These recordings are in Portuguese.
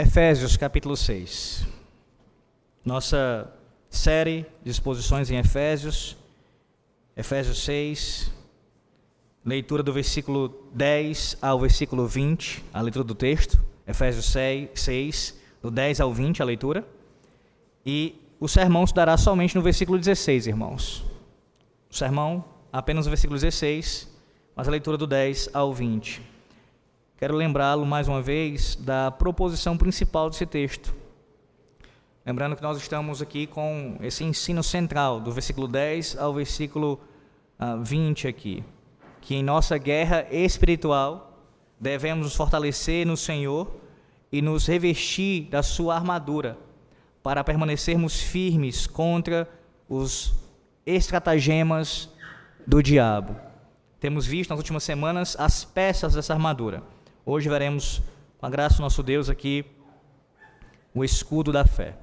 Efésios capítulo 6. Nossa série de exposições em Efésios 6, leitura do versículo 10 ao versículo 20, a leitura do texto, Efésios 6, do 10 ao 20, a leitura, e o sermão se dará somente no versículo 16, irmãos. O sermão apenas no versículo 16, mas a leitura do 10 ao 20. Quero lembrá-lo mais uma vez da proposição principal desse texto. Lembrando que nós estamos aqui com esse ensino central, do versículo 10 ao versículo 20 aqui, que em nossa guerra espiritual devemos nos fortalecer no Senhor e nos revestir da sua armadura, para permanecermos firmes contra os estratagemas do diabo. Temos visto nas últimas semanas as peças dessa armadura. Hoje veremos, com a graça do nosso Deus aqui, o escudo da fé.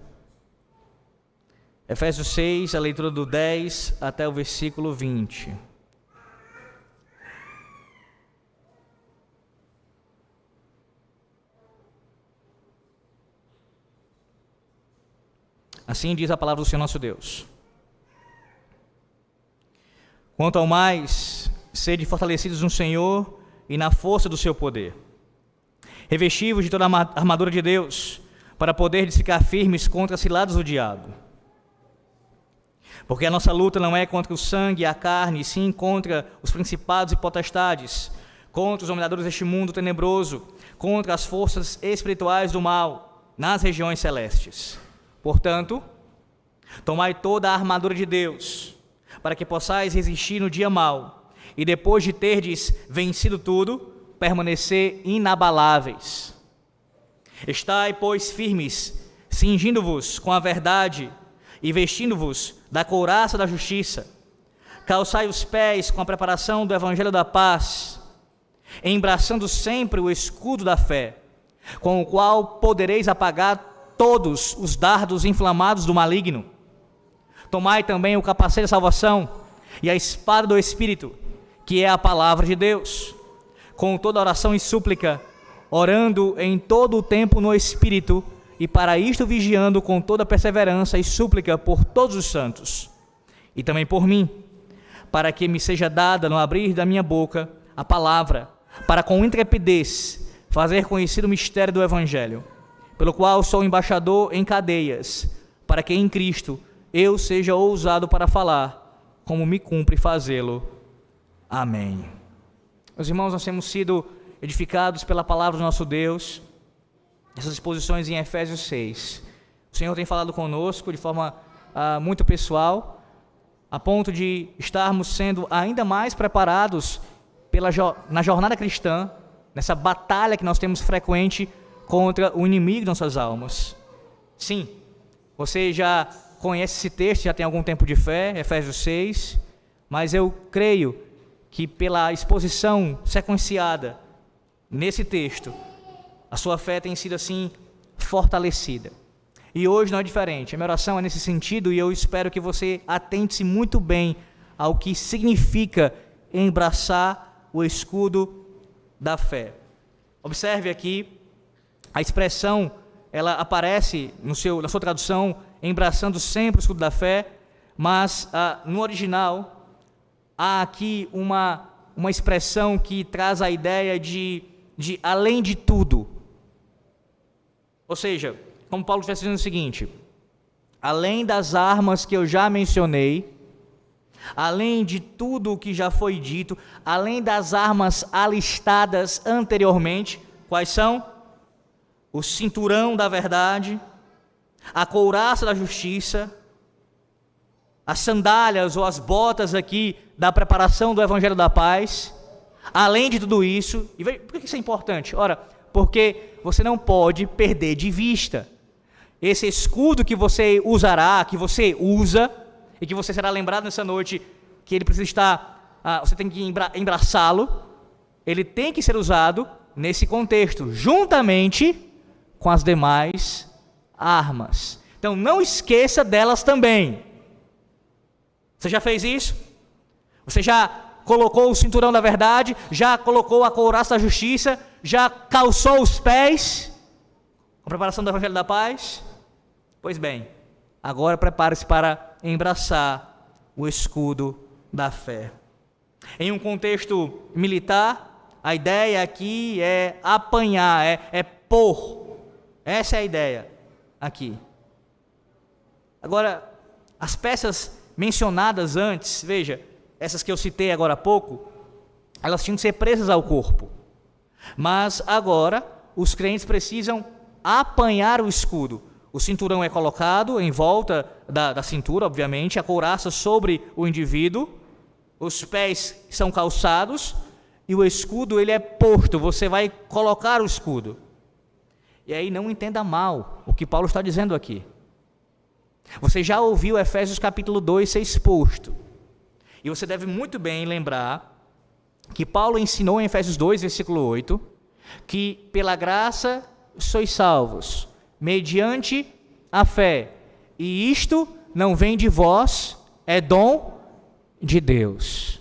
Efésios 6, a leitura do 10 até o versículo 20. Assim diz a palavra do Senhor nosso Deus. Quanto ao mais, sede fortalecidos no Senhor e na força do seu poder. Revesti-vos de toda a armadura de Deus, para poderdes ficar firmes contra as ciladas do diabo. Porque a nossa luta não é contra o sangue e a carne, e sim contra os principados e potestades, contra os dominadores deste mundo tenebroso, contra as forças espirituais do mal, nas regiões celestes. Portanto, tomai toda a armadura de Deus, para que possais resistir no dia mau, e depois de terdes vencido tudo, permanecer inabaláveis. Estai, pois, firmes, cingindo-vos com a verdade e vestindo-vos da couraça da justiça. Calçai os pés com a preparação do evangelho da paz, embraçando sempre o escudo da fé, com o qual podereis apagar todos os dardos inflamados do maligno. Tomai também o capacete da salvação e a espada do Espírito, que é a palavra de Deus, com toda oração e súplica, orando em todo o tempo no Espírito, e para isto vigiando com toda perseverança e súplica por todos os santos, e também por mim, para que me seja dada no abrir da minha boca a palavra, para com intrepidez fazer conhecido o mistério do Evangelho, pelo qual sou embaixador em cadeias, para que em Cristo eu seja ousado para falar, como me cumpre fazê-lo. Amém. Meus irmãos, nós temos sido edificados pela palavra do nosso Deus, essas exposições em Efésios 6. O Senhor tem falado conosco de forma muito pessoal, a ponto de estarmos sendo ainda mais preparados na jornada cristã, nessa batalha que nós temos frequente contra o inimigo de nossas almas. Sim, você já conhece esse texto, já tem algum tempo de fé, Efésios 6, mas eu creio que pela exposição sequenciada nesse texto, a sua fé tem sido assim fortalecida. E hoje não é diferente, a minha oração é nesse sentido, e eu espero que você atente-se muito bem ao que significa embraçar o escudo da fé. Observe aqui, a expressão, ela aparece na sua tradução, embraçando sempre o escudo da fé, mas no original há aqui uma expressão que traz a ideia de além de tudo. Ou seja, como Paulo está dizendo o seguinte: além das armas que eu já mencionei, além de tudo o que já foi dito, além das armas alistadas anteriormente, quais são? O cinturão da verdade, a couraça da justiça, as sandálias ou as botas aqui da preparação do evangelho da paz. Além de tudo isso, e por que isso é importante? Ora, porque você não pode perder de vista esse escudo que você usará, que você usa, e que você será lembrado nessa noite, que ele precisa estar, você tem que embraçá-lo, ele tem que ser usado nesse contexto, juntamente com as demais armas. Então não esqueça delas também. Você já fez isso? Você já colocou o cinturão da verdade, já colocou a couraça da justiça, já calçou os pés, A preparação do Evangelho da Paz? Pois bem, agora prepare-se para embraçar o escudo da fé. Em um contexto militar, a ideia aqui é apanhar, é pôr. Essa é a ideia aqui. Agora, as peças mencionadas antes, veja, essas que eu citei agora há pouco, elas tinham que ser presas ao corpo. Mas agora, os crentes precisam apanhar o escudo. O cinturão é colocado em volta da cintura, obviamente, a couraça sobre o indivíduo, os pés são calçados e o escudo ele é posto, você vai colocar o escudo. E aí não entenda mal o que Paulo está dizendo aqui. Você já ouviu Efésios capítulo 2 ser exposto. E você deve muito bem lembrar que Paulo ensinou em Efésios 2, versículo 8, que pela graça sois salvos, mediante a fé. E isto não vem de vós, é dom de Deus.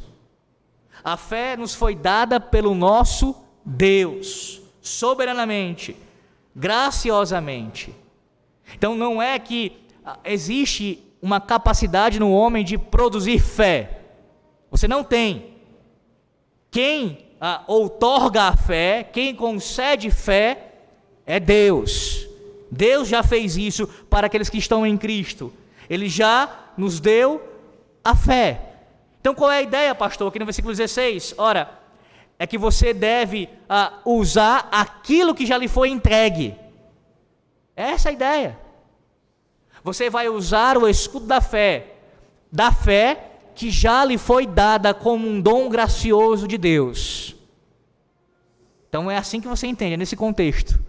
A fé nos foi dada pelo nosso Deus, soberanamente, graciosamente. Então não é que existe uma capacidade no homem de produzir fé. Você não tem. Quem outorga a fé, quem concede fé, é Deus. Deus já fez isso para aqueles que estão em Cristo. Ele já nos deu a fé. Então qual é a ideia, pastor, aqui no versículo 16? Ora, é que você deve usar aquilo que já lhe foi entregue. Essa é a ideia. Você vai usar o escudo da fé que já lhe foi dada como um dom gracioso de Deus. Então é assim que você entende, é nesse contexto.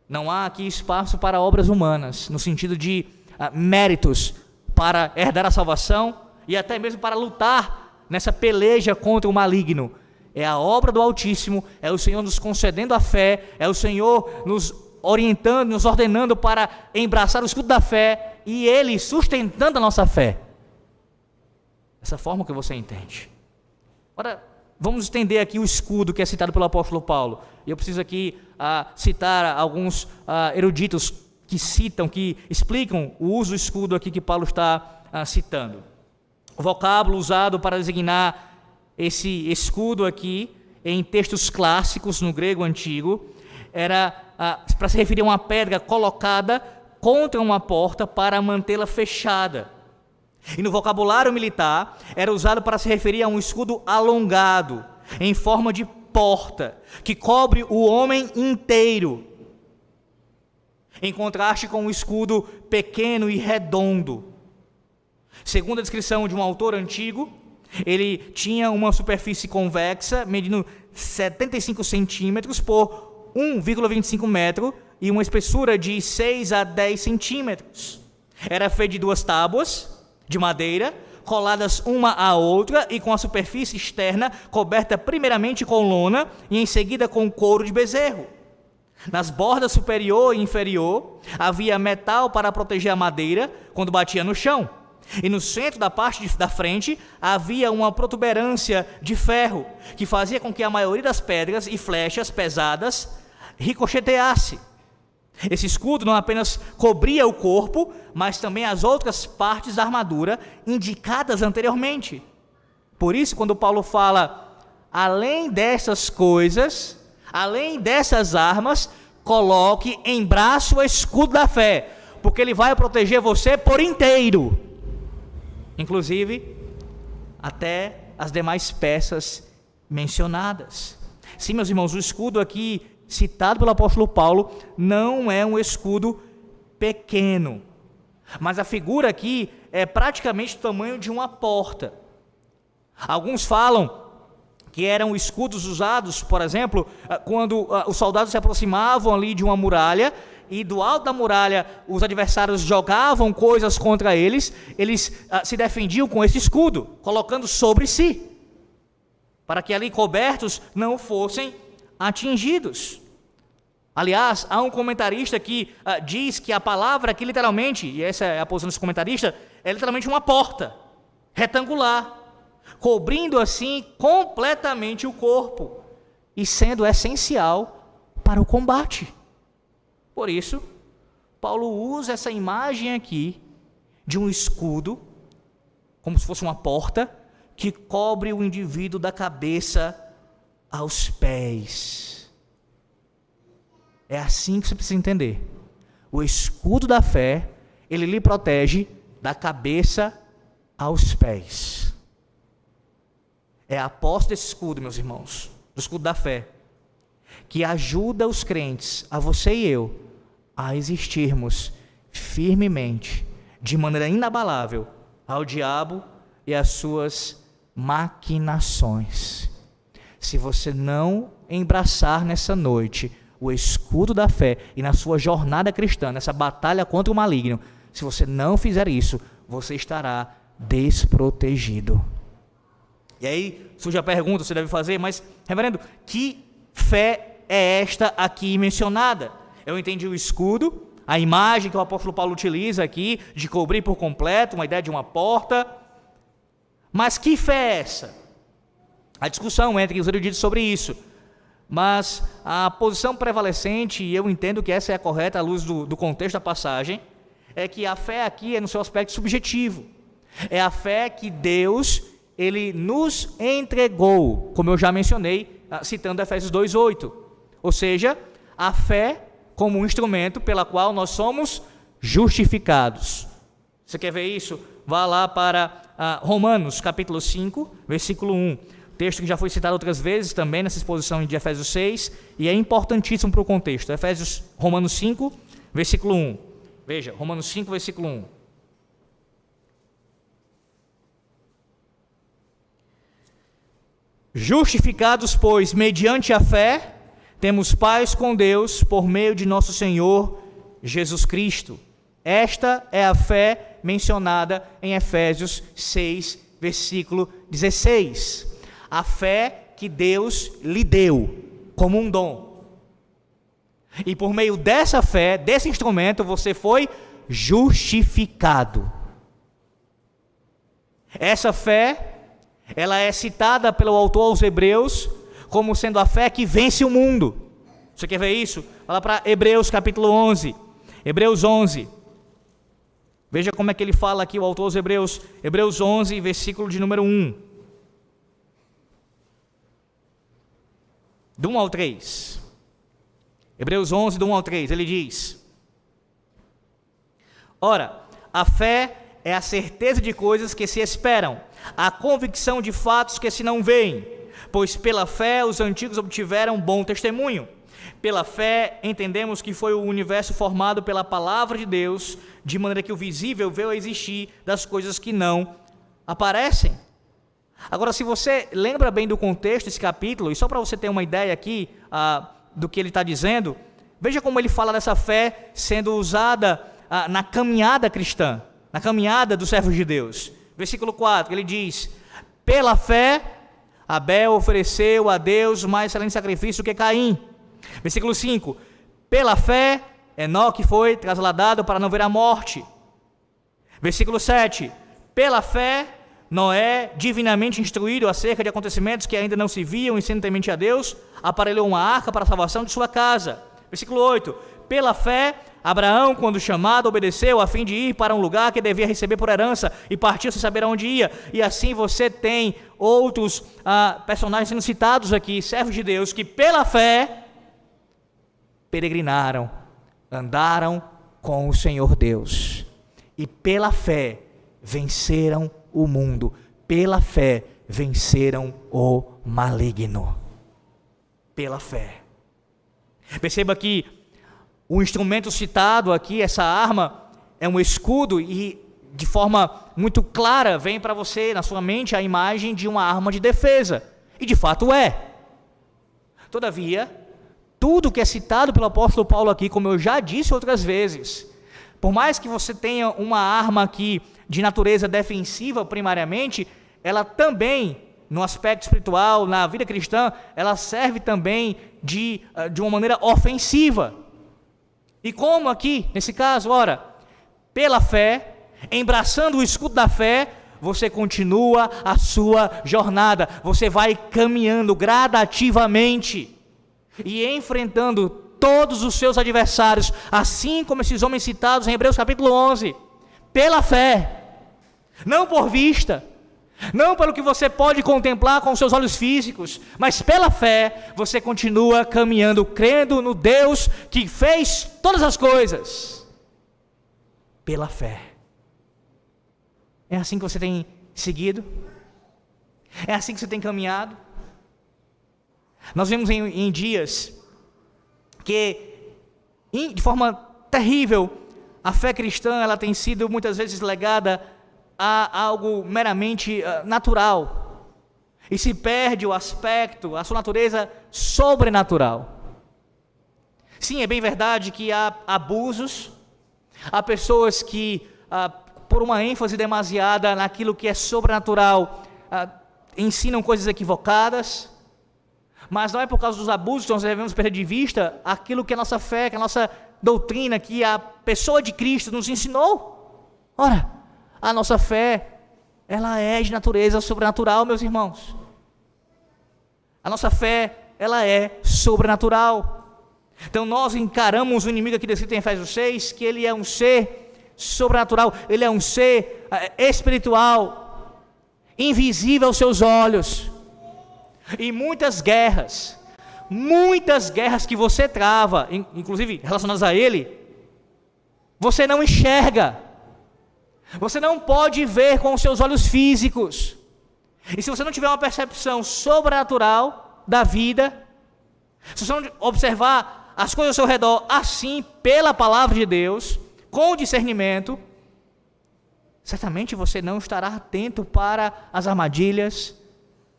Não há aqui espaço para obras humanas, no sentido de méritos para herdar a salvação e até mesmo para lutar nessa peleja contra o maligno. É a obra do Altíssimo, é o Senhor nos concedendo a fé, é o Senhor nos orientando, nos ordenando para embraçar o escudo da fé e Ele sustentando a nossa fé. Dessa forma que você entende. Agora, vamos entender aqui o escudo que é citado pelo apóstolo Paulo. E eu preciso aqui citar alguns eruditos que citam, que explicam o uso do escudo aqui que Paulo está citando. O vocábulo usado para designar esse escudo aqui, em textos clássicos no grego antigo, era para se referir a uma pedra colocada contra uma porta para mantê-la fechada. E no vocabulário militar, era usado para se referir a um escudo alongado, em forma de porta, que cobre o homem inteiro, em contraste com um escudo pequeno e redondo. Segundo a descrição de um autor antigo, ele tinha uma superfície convexa, medindo 75 centímetros por 1,25 metro e uma espessura de 6 a 10 centímetros. Era feito de 2 tábuas de madeira, coladas uma à outra e com a superfície externa coberta primeiramente com lona e em seguida com couro de bezerro. Nas bordas superior e inferior havia metal para proteger a madeira quando batia no chão. E no centro da parte da frente havia uma protuberância de ferro que fazia com que a maioria das pedras e flechas pesadas ricocheteasse. Esse escudo não apenas cobria o corpo, mas também as outras partes da armadura indicadas anteriormente. Por isso, quando Paulo fala, além dessas coisas, além dessas armas, coloque em braço o escudo da fé, porque ele vai proteger você por inteiro, inclusive até as demais peças mencionadas. Sim, meus irmãos, o escudo aqui citado pelo apóstolo Paulo não é um escudo pequeno, mas a figura aqui é praticamente do tamanho de uma porta. Alguns falam que eram escudos usados, por exemplo, quando os soldados se aproximavam ali de uma muralha e do alto da muralha os adversários jogavam coisas contra eles, eles se defendiam com esse escudo, colocando sobre si, para que ali cobertos não fossem atingidos. Aliás, há um comentarista que diz que a palavra aqui literalmente, e essa é a posição desse comentarista, é literalmente uma porta retangular, cobrindo assim completamente o corpo e sendo essencial para o combate. Por isso, Paulo usa essa imagem aqui de um escudo, como se fosse uma porta, que cobre o indivíduo da cabeça aos pés. É assim que você precisa entender. O escudo da fé, ele lhe protege da cabeça aos pés. É a posse desse escudo, meus irmãos, do escudo da fé, que ajuda os crentes, a você e eu, a existirmos firmemente, de maneira inabalável, ao diabo e às suas maquinações. Se você não embraçar nessa noite o escudo da fé e na sua jornada cristã, nessa batalha contra o maligno, se você não fizer isso, você estará desprotegido. E aí surge a pergunta, você deve fazer, mas, reverendo, que fé é esta aqui mencionada? Eu entendi o escudo, a imagem que o apóstolo Paulo utiliza aqui, de cobrir por completo, uma ideia de uma porta. Mas que fé é essa? A discussão entre os eruditos sobre isso. Mas a posição prevalecente, e eu entendo que essa é a correta à luz do contexto da passagem, é que a fé aqui é no seu aspecto subjetivo. É a fé que Deus, Ele nos entregou, como eu já mencionei, citando Efésios 2:8. Ou seja, a fé como um instrumento pela qual nós somos justificados. Você quer ver isso? Vá lá para Romanos, capítulo 5, versículo 1. Texto que já foi citado outras vezes também nessa exposição de Efésios 6, e é importantíssimo para o contexto. Romanos 5, versículo 1. Veja, Romanos 5, versículo 1. Justificados, pois, mediante a fé, temos paz com Deus por meio de nosso Senhor Jesus Cristo. Esta é a fé mencionada em Efésios 6, versículo 16. A fé que Deus lhe deu como um dom. E por meio dessa fé, desse instrumento, você foi justificado. Essa fé, ela é citada pelo autor aos Hebreus como sendo a fé que vence o mundo. Você quer ver isso? Fala para Hebreus capítulo 11. Hebreus 11. Veja como é que ele fala aqui, o autor aos Hebreus. Hebreus 11, versículo de número 1. Do 1 ao 3. Hebreus 11, do 1 ao 3. Ele diz: Ora, a fé é a certeza de coisas que se esperam, a convicção de fatos que se não veem. Pois pela fé os antigos obtiveram bom testemunho. Pela fé entendemos que foi o universo formado pela palavra de Deus, de maneira que o visível veio a existir das coisas que não aparecem. Agora, se você lembra bem do contexto desse capítulo, e só para você ter uma ideia aqui do que ele está dizendo, veja como ele fala dessa fé sendo usada na caminhada cristã, na caminhada dos servos de Deus. Versículo 4, ele diz: pela fé Abel ofereceu a Deus mais excelente sacrifício que Caim. Versículo 5, pela fé Enoque foi trasladado para não ver a morte. Versículo 7, pela fé Noé, divinamente instruído acerca de acontecimentos que ainda não se viam e sendo temente a Deus, aparelhou uma arca para a salvação de sua casa. Versículo 8, pela fé Abraão, quando chamado, obedeceu a fim de ir para um lugar que devia receber por herança e partiu sem saber aonde ia. E assim você tem outros personagens sendo citados aqui, servos de Deus, que pela fé peregrinaram, andaram com o Senhor Deus. E pela fé venceram o mundo, pela fé venceram o maligno. Pela fé. Perceba que o instrumento citado aqui, essa arma, é um escudo e de forma muito clara vem para você, na sua mente, a imagem de uma arma de defesa. E de fato é. Todavia, tudo que é citado pelo apóstolo Paulo aqui, como eu já disse outras vezes, por mais que você tenha uma arma aqui de natureza defensiva primariamente, ela também, no aspecto espiritual, na vida cristã, ela serve também de uma maneira ofensiva. E como aqui, nesse caso, ora, pela fé, embraçando o escudo da fé, você continua a sua jornada, você vai caminhando gradativamente e enfrentando todos os seus adversários, assim como esses homens citados em Hebreus capítulo 11, pela fé, não por vista, não pelo que você pode contemplar com seus olhos físicos, mas pela fé, você continua caminhando, crendo no Deus que fez todas as coisas, pela fé. É assim que você tem seguido? É assim que você tem caminhado? Nós vemos em dias que, de forma terrível, a fé cristã ela tem sido muitas vezes legada a algo meramente natural, e se perde o aspecto, a sua natureza sobrenatural. Sim, é bem verdade que há abusos, há pessoas que, por uma ênfase demasiada naquilo que é sobrenatural, ensinam coisas equivocadas, mas não é por causa dos abusos que nós devemos perder de vista aquilo que a nossa fé, que a nossa doutrina, que a pessoa de Cristo nos ensinou. Ora, a nossa fé, ela é de natureza sobrenatural, meus irmãos. A nossa fé, ela é sobrenatural. Então nós encaramos o inimigo aqui descrito em Efésios 6, que ele é um ser sobrenatural, ele é um ser espiritual, invisível aos seus olhos. E muitas guerras que você trava, inclusive relacionadas a ele, você não enxerga. Você não pode ver com os seus olhos físicos. E se você não tiver uma percepção sobrenatural da vida, se você não observar as coisas ao seu redor assim, pela palavra de Deus, com discernimento, certamente você não estará atento para as armadilhas,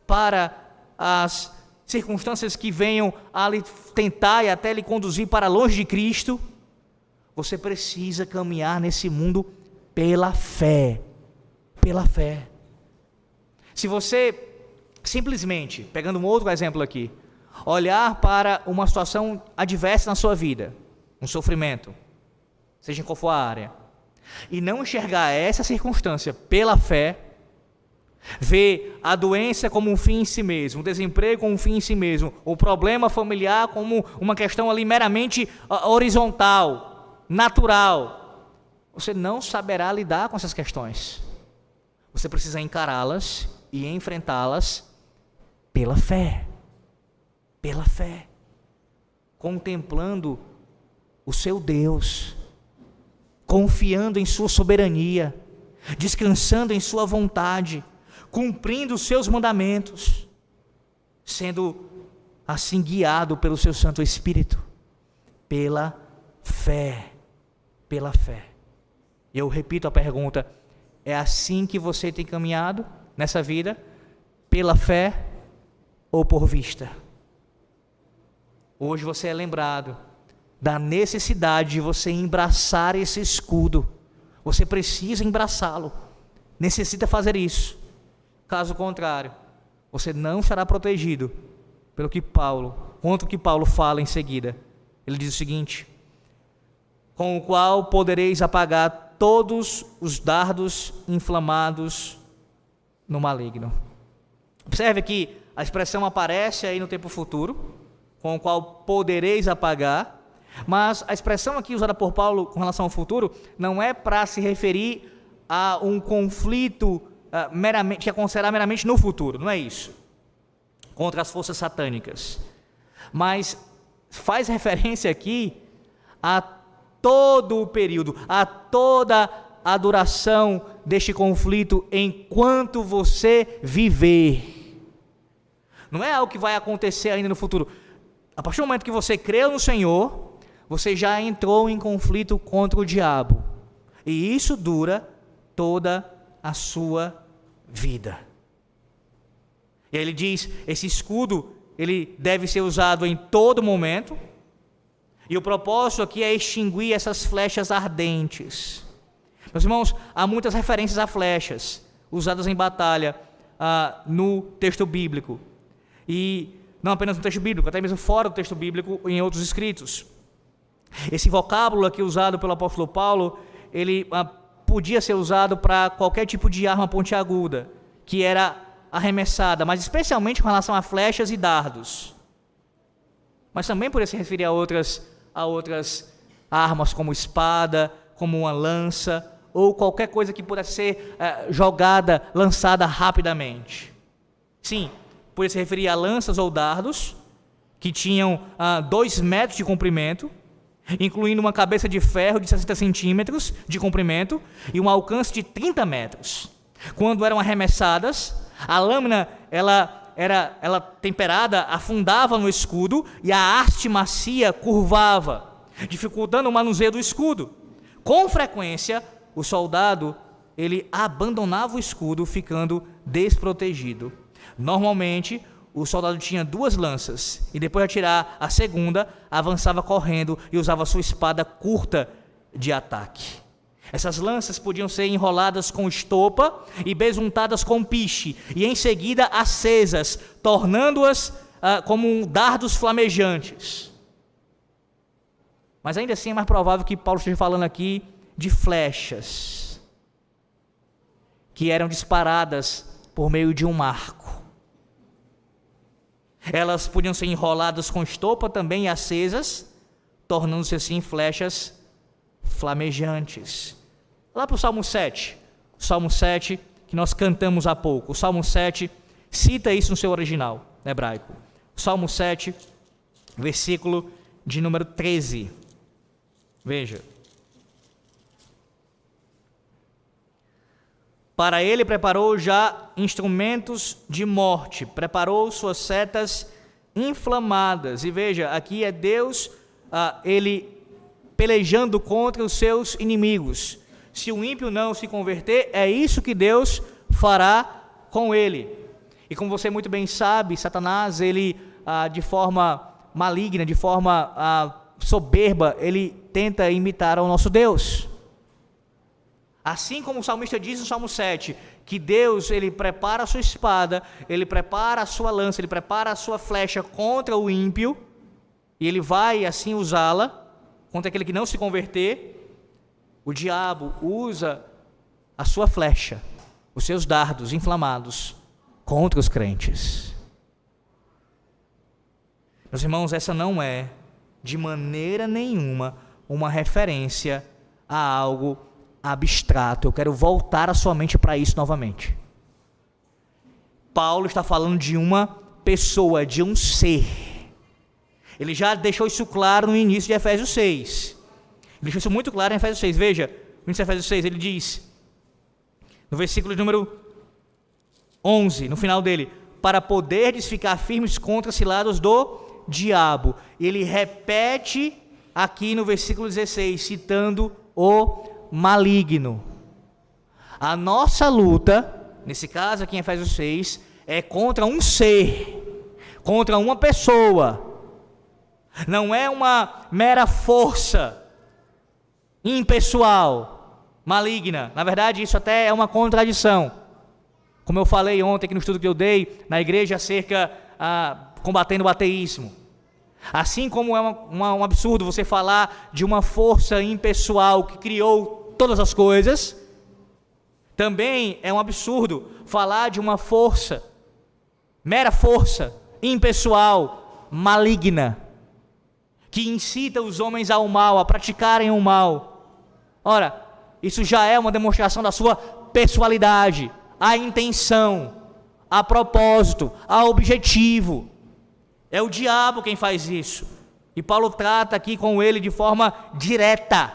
para as circunstâncias que venham a lhe tentar e até lhe conduzir para longe de Cristo. Você precisa caminhar nesse mundo pela fé, pela fé. Se você simplesmente, pegando um outro exemplo aqui, olhar para uma situação adversa na sua vida, um sofrimento, seja em qual for a área, e não enxergar essa circunstância pela fé, ver a doença como um fim em si mesmo, o desemprego como um fim em si mesmo, o problema familiar como uma questão ali meramente horizontal, natural, você não saberá lidar com essas questões. Você precisa encará-las e enfrentá-las pela fé, contemplando o seu Deus, confiando em sua soberania, descansando em sua vontade, cumprindo os seus mandamentos, sendo assim guiado pelo seu Santo Espírito, pela fé. Eu repito a pergunta: é assim que você tem caminhado nessa vida? Pela fé ou por vista? Hoje você é lembrado da necessidade de você embraçar esse escudo. Você precisa embraçá-lo, necessita fazer isso. Caso contrário, você não estará protegido contra o que Paulo fala em seguida. Ele diz o seguinte: com o qual podereis apagar todos os dardos inflamados no maligno. Observe que a expressão aparece aí no tempo futuro, com o qual podereis apagar, mas a expressão aqui usada por Paulo com relação ao futuro não é para se referir a um conflito que acontecerá meramente no futuro, não é isso, contra as forças satânicas, mas faz referência aqui a todo o período, a toda a duração deste conflito enquanto você viver. Não é algo que vai acontecer ainda no futuro. A partir do momento que você creu no Senhor, você já entrou em conflito contra o diabo, e isso dura toda a sua vida. E aí ele diz, esse escudo, ele deve ser usado em todo momento, e o propósito aqui é extinguir essas flechas ardentes. Meus irmãos, há muitas referências a flechas usadas em batalha no texto bíblico, e não apenas no texto bíblico, até mesmo fora do texto bíblico, em outros escritos. Esse vocábulo aqui usado pelo apóstolo Paulo, ele podia ser usado para qualquer tipo de arma pontiaguda que era arremessada, mas especialmente com relação a flechas e dardos. mas também poderia se referir a outras armas, como espada, como uma lança, ou qualquer coisa que pudesse ser jogada, lançada rapidamente. Sim, poderia se referir a lanças ou dardos, que tinham 2 metros de comprimento, incluindo uma cabeça de ferro de 60 centímetros de comprimento e um alcance de 30 metros. Quando eram arremessadas, a lâmina ela temperada afundava no escudo e a haste macia curvava, dificultando o manuseio do escudo. Com frequência, o soldado ele abandonava o escudo, ficando desprotegido. Normalmente, o soldado tinha 2 lanças e depois de atirar a segunda, avançava correndo e usava sua espada curta de ataque. Essas lanças podiam ser enroladas com estopa e besuntadas com piche e em seguida acesas, tornando-as como dardos flamejantes. Mas ainda assim é mais provável que Paulo esteja falando aqui de flechas que eram disparadas por meio de um arco. Elas podiam ser enroladas com estopa também e acesas, tornando-se assim flechas flamejantes. Lá para o Salmo 7, que nós cantamos há pouco. O Salmo 7 cita isso no seu original hebraico. Salmo 7, versículo de número 13. Veja. Para ele preparou já instrumentos de morte, preparou suas setas inflamadas. E veja, aqui é Deus, ele pelejando contra os seus inimigos. Se o ímpio não se converter, é isso que Deus fará com ele. E como você muito bem sabe, Satanás, ele de forma maligna, de forma soberba, ele tenta imitar ao nosso Deus. Assim como o salmista diz no Salmo 7, que Deus, ele prepara a sua espada, ele prepara a sua lança, ele prepara a sua flecha contra o ímpio, e ele vai assim usá-la contra aquele que não se converter. O diabo usa a sua flecha, os seus dardos inflamados contra os crentes. Meus irmãos, essa não é, de maneira nenhuma, uma referência a algo abstrato. Eu quero voltar a sua mente para isso novamente. Paulo está falando de uma pessoa, de um ser. Ele já deixou isso claro no início de Efésios 6. Ele deixou isso muito claro em Efésios 6. Veja, no início de Efésios 6, ele diz, no versículo de número 11, no final dele, para poderdes ficar firmes contra as ciladas do diabo. Ele repete aqui no versículo 16, citando o maligno. A nossa luta, nesse caso aqui em Efésios 6, é contra um ser, contra uma pessoa. Não é uma mera força impessoal, maligna. Na verdade, isso até é uma contradição. Como eu falei ontem aqui no estudo que eu dei na igreja acerca combatendo o ateísmo. Assim como é um absurdo você falar de uma força impessoal que criou todas as coisas, também é um absurdo falar de uma força, mera força impessoal, maligna, que incita os homens ao mal, a praticarem o mal. Ora, isso já é uma demonstração da sua pessoalidade, a intenção, a propósito, a objetivo. É o diabo quem faz isso. E Paulo trata aqui com ele de forma direta.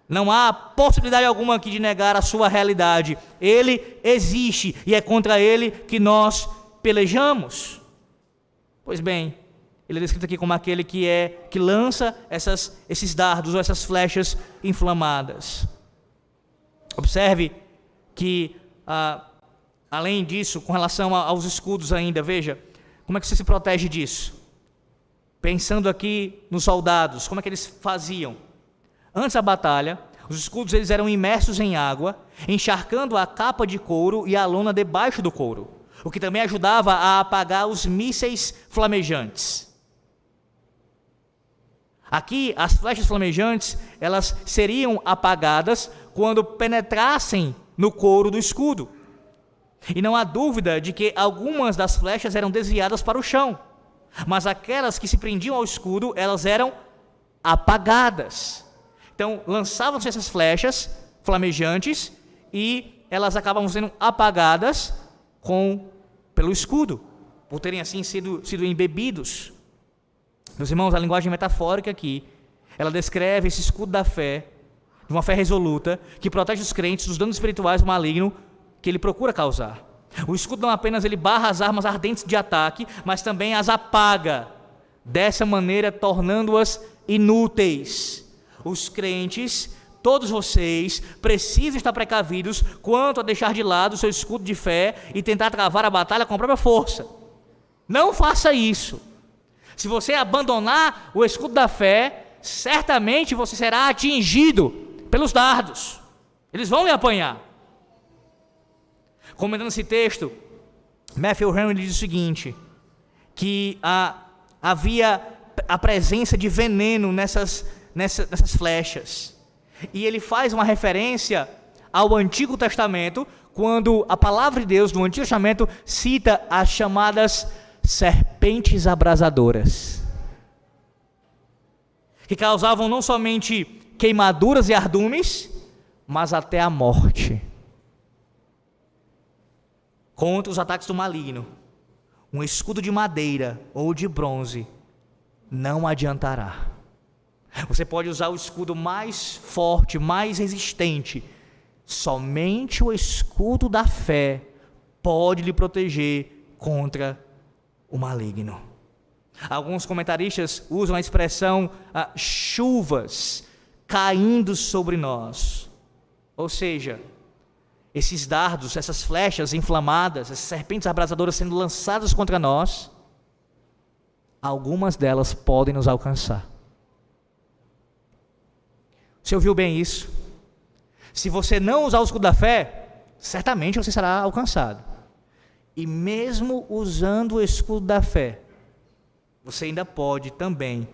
Não há possibilidade alguma aqui de negar a sua realidade. Ele existe e é contra ele que nós pelejamos. Pois bem, ele é descrito aqui como aquele que lança esses dardos ou essas flechas inflamadas. Observe que, além disso, com relação aos escudos ainda, veja, como é que você se protege disso? Pensando aqui nos soldados, como é que eles faziam? Antes da batalha, os escudos eles eram imersos em água, encharcando a capa de couro e a lona debaixo do couro, o que também ajudava a apagar os mísseis flamejantes. Aqui, as flechas flamejantes, elas seriam apagadas quando penetrassem no couro do escudo. E não há dúvida de que algumas das flechas eram desviadas para o chão. mas aquelas que se prendiam ao escudo, elas eram apagadas. Então, lançavam-se essas flechas flamejantes e elas acabavam sendo apagadas pelo escudo, por terem assim sido embebidos. Meus irmãos, a linguagem metafórica aqui, ela descreve esse escudo da fé, de uma fé resoluta, que protege os crentes dos danos espirituais do maligno que ele procura causar. O escudo não apenas ele barra as armas ardentes de ataque, mas também as apaga, dessa maneira tornando-as inúteis. Os crentes, todos vocês, precisam estar precavidos quanto a deixar de lado o seu escudo de fé e tentar travar a batalha com a própria força. Não faça isso. Se você abandonar o escudo da fé, certamente você será atingido pelos dardos. Eles vão lhe apanhar. Comentando esse texto, Matthew Henry diz o seguinte, que havia a presença de veneno nessas flechas. E ele faz uma referência ao Antigo Testamento, quando a palavra de Deus no Antigo Testamento cita as chamadas serpentes abrasadoras, que causavam não somente queimaduras e ardumes, mas até a morte. Contra os ataques do maligno, um escudo de madeira ou de bronze não adiantará. Você pode usar o escudo mais forte, mais resistente, somente o escudo da fé pode lhe proteger contra o maligno. Alguns comentaristas usam a expressão chuvas caindo sobre nós, ou seja, esses dardos, essas flechas inflamadas, essas serpentes abrasadoras sendo lançadas contra nós, algumas delas podem nos alcançar. Você ouviu bem isso? Se você não usar o escudo da fé, certamente você será alcançado. E mesmo usando o escudo da fé, você ainda pode também,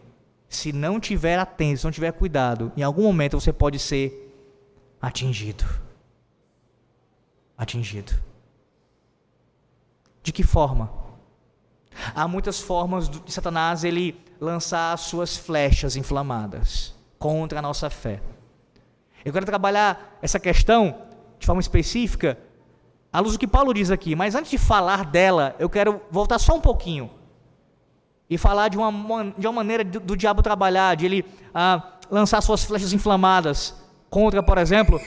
se não tiver atento, se não tiver cuidado, em algum momento você pode ser atingido. De que forma? Há muitas formas de Satanás ele lançar as suas flechas inflamadas contra a nossa fé. Eu quero trabalhar essa questão de forma específica à luz do que Paulo diz aqui, mas antes de falar dela, eu quero voltar só um pouquinho e falar de uma maneira do diabo trabalhar, de ele lançar suas flechas inflamadas contra, por exemplo,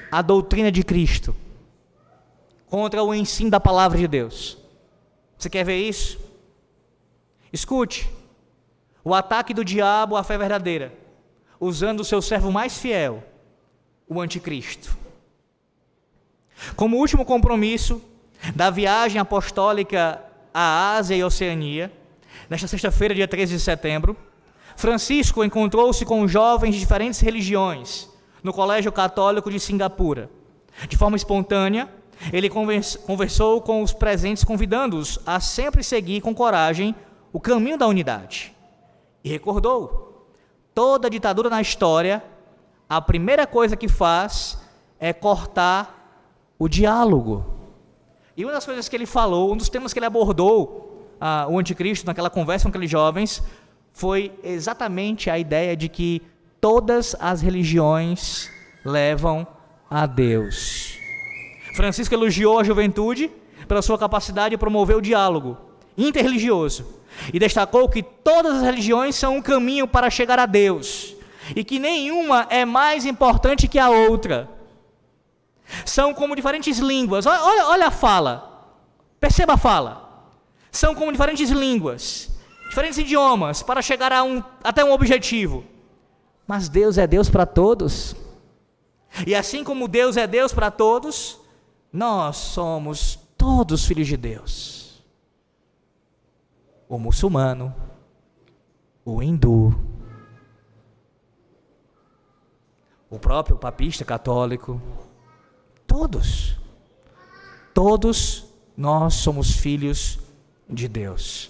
a doutrina de Cristo, contra o ensino da palavra de Deus. Você quer ver isso? Escute, o ataque do diabo à fé verdadeira, usando o seu servo mais fiel, o anticristo. Como último compromisso da viagem apostólica à Ásia e Oceania, nesta sexta-feira, dia 13 de setembro, Francisco encontrou-se com jovens de diferentes religiões no Colégio Católico de Singapura. De forma espontânea, ele conversou com os presentes, convidando-os a sempre seguir com coragem o caminho da unidade. E recordou, toda ditadura na história, a primeira coisa que faz é cortar o diálogo. E uma das coisas que ele falou, um dos temas que ele abordou, o anticristo, naquela conversa com aqueles jovens, foi exatamente a ideia de que todas as religiões levam a Deus. Francisco elogiou a juventude pela sua capacidade de promover o diálogo interreligioso e destacou que todas as religiões são um caminho para chegar a Deus e que nenhuma é mais importante que a outra. São como diferentes línguas. Olha a fala, perceba a fala. São como diferentes línguas, diferentes idiomas para chegar até um objetivo. Mas Deus é Deus para todos. E assim como Deus é Deus para todos, nós somos todos filhos de Deus. O muçulmano, o hindu, o próprio papista católico, todos nós somos filhos de Deus.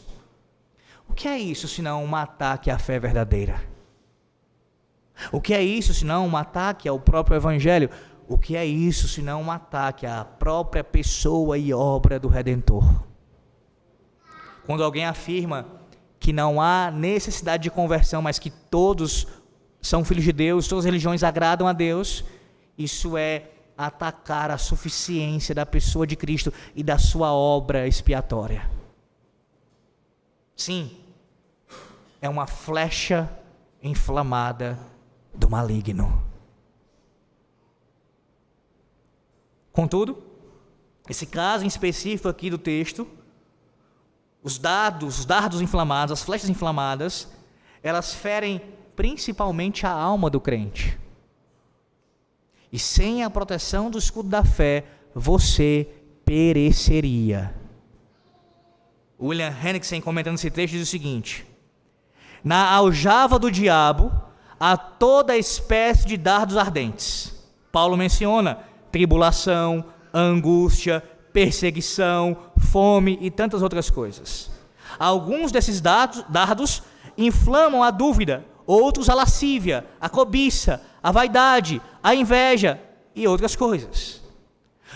O que é isso senão um ataque à fé verdadeira? O que é isso senão um ataque ao próprio Evangelho? O que é isso senão um ataque à própria pessoa e obra do Redentor? Quando alguém afirma que não há necessidade de conversão, mas que todos são filhos de Deus, todas as religiões agradam a Deus, isso é atacar a suficiência da pessoa de Cristo e da sua obra expiatória. Sim, é uma flecha inflamada do maligno. Contudo, esse caso em específico aqui do texto, os dardos inflamados, as flechas inflamadas, elas ferem principalmente a alma do crente. E sem a proteção do escudo da fé, você pereceria. William Henriksen, comentando esse texto, diz o seguinte: na aljava do diabo há toda espécie de dardos ardentes. Paulo menciona tribulação, angústia, perseguição, fome e tantas outras coisas. Alguns desses dardos inflamam a dúvida, outros a lascívia, a cobiça, a vaidade, a inveja e outras coisas.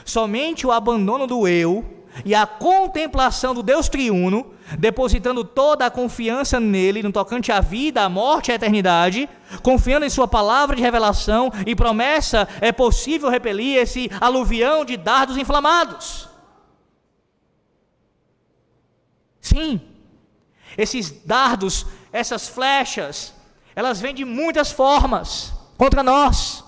Somente o abandono do eu e a contemplação do Deus triuno, depositando toda a confiança nele no tocante à vida, à morte e à eternidade, confiando em sua palavra de revelação e promessa, é possível repelir esse aluvião de dardos inflamados. Sim, esses dardos, essas flechas, elas vêm de muitas formas contra nós.